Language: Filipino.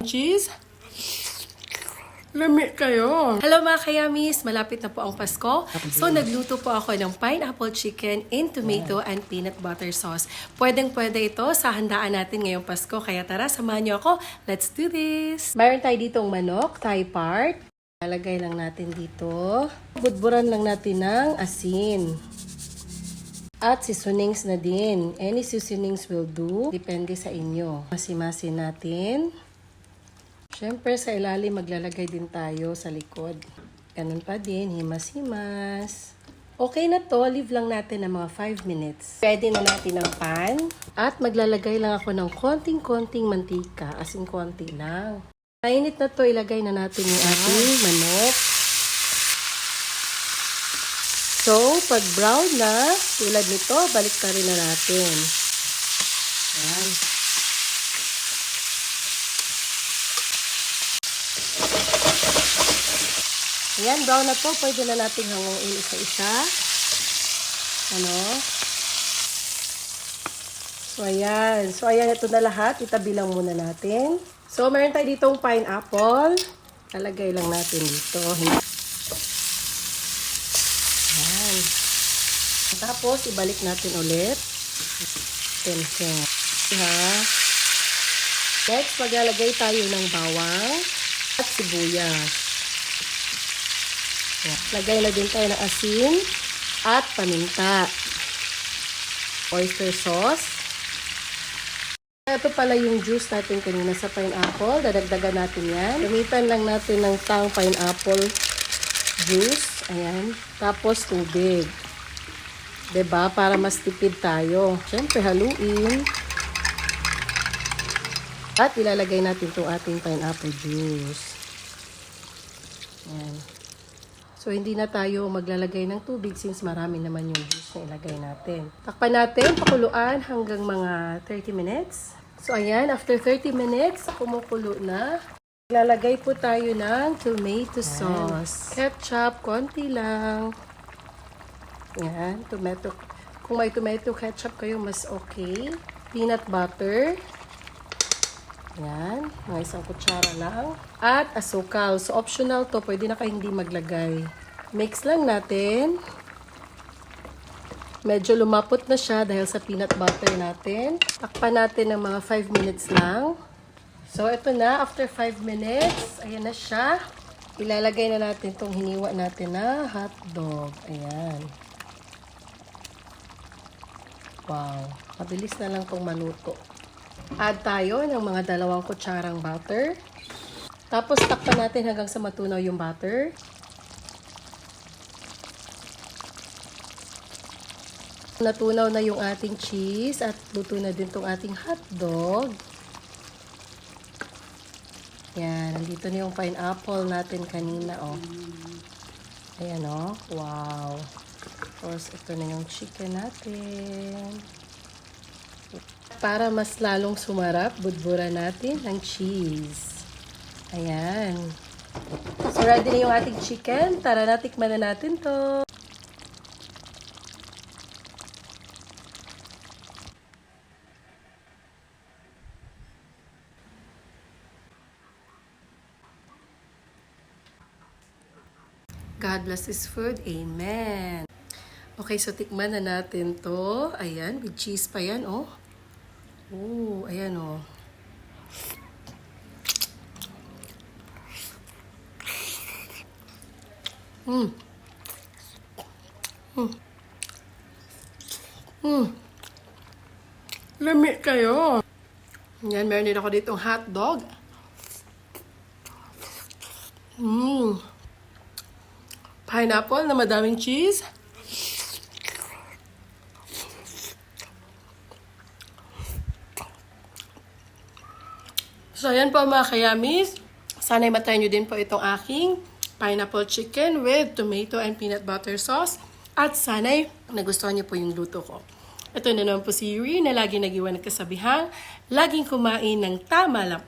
Cheese? Lami kayo. Hello mga kayamis! Malapit na po ang Pasko. So nagluto po ako ng pineapple chicken in tomato and peanut butter sauce. Pwedeng-pwede ito sa handaan natin ngayong Pasko. Kaya tara, samahan niyo ako. Let's do this! Mayroon tayo ditong manok, thigh part. Lalagay lang natin dito. Budburan lang natin ng asin. At seasonings na din. Any seasonings will do. Depende sa inyo. Masi-masi natin. Siyempre, sa ilalim maglalagay din tayo sa likod. Ganun pa din, himas-himas. Okay na to, leave lang natin ng mga 5 minutes. Pwede na natin ang pan. At maglalagay lang ako ng konting-konting mantika, as in konti lang. Mainit na to, ilagay na natin yung ating manok. So, pag brown na, tulad nito, balik ka rin na natin. Ayan. Ayan, brown na po. Pwede na natin hanguin isa-isa. Ano? So, ayan. So, ayan. Ito na lahat. Itabi lang muna natin. So, meron tayo ditong pineapple. Lalagay lang natin dito. Ayan. Tapos, ibalik natin ulit. Tension. Ha? Next, maglalagay tayo ng bawang at sibuyas. Lagay na din tayo ng asin at paminta. Oyster sauce. Ito pala yung juice natin kanina sa pineapple. Dadagdagan natin yan. Gamitan lang natin ng tang pineapple juice. Ayan. Tapos tubig. Diba? Para mas tipid tayo. Siyempre, haluin. At ilalagay natin itong ating pineapple juice. Ayan. So, hindi na tayo maglalagay ng tubig since marami naman yung juice na ilagay natin. Takpan natin, pakuluan hanggang mga 30 minutes. So, ayan, after 30 minutes, kumukulo na. Lalagay po tayo ng tomato sauce. Ketchup, konti lang. Ayan, tomato. Kung may tomato ketchup kayo, mas okay. Peanut butter. Ayan, mga isang kutsara lang. At asukal. So, optional to. Pwede na kayo hindi maglagay. Mix lang natin. Medyo lumapot na siya dahil sa peanut butter natin. Takpan natin ng mga 5 minutes lang. So, ito na. After 5 minutes, ayan na siya. Ilalagay na natin itong hiniwa natin na hotdog. Ayan. Wow. Mabilis na lang itong maluto. Add tayo ng mga 2 kutsarang butter. Tapos takpan natin hanggang sa matunaw yung butter. Natunaw na yung ating cheese at luto na din tong ating hotdog. Yan, nandito na yung pineapple natin kanina, oh. Ayan, oh. Wow. Tapos ito na yung chicken natin. Para mas lalong sumarap, budburan natin ng cheese. Ayan. So, ready na yung ating chicken. Tara na, tikman na natin to. God bless this food. Amen. Okay, so tikman na natin to. Ayan, with cheese pa yan, oh. Oh, ayan o. Lami kayo. Yan, meron din ako ditong hotdog. Pineapple na madaming cheese. So, ayan po mga kayamis. Sana'y matry nyo din po itong aking pineapple chicken with tomato and peanut butter sauce. At sana'y nagustuhan nyo po yung luto ko. Ito na naman po si Yuri na lagi nag-iwan ng kasabihang, laging kumain ng tama lang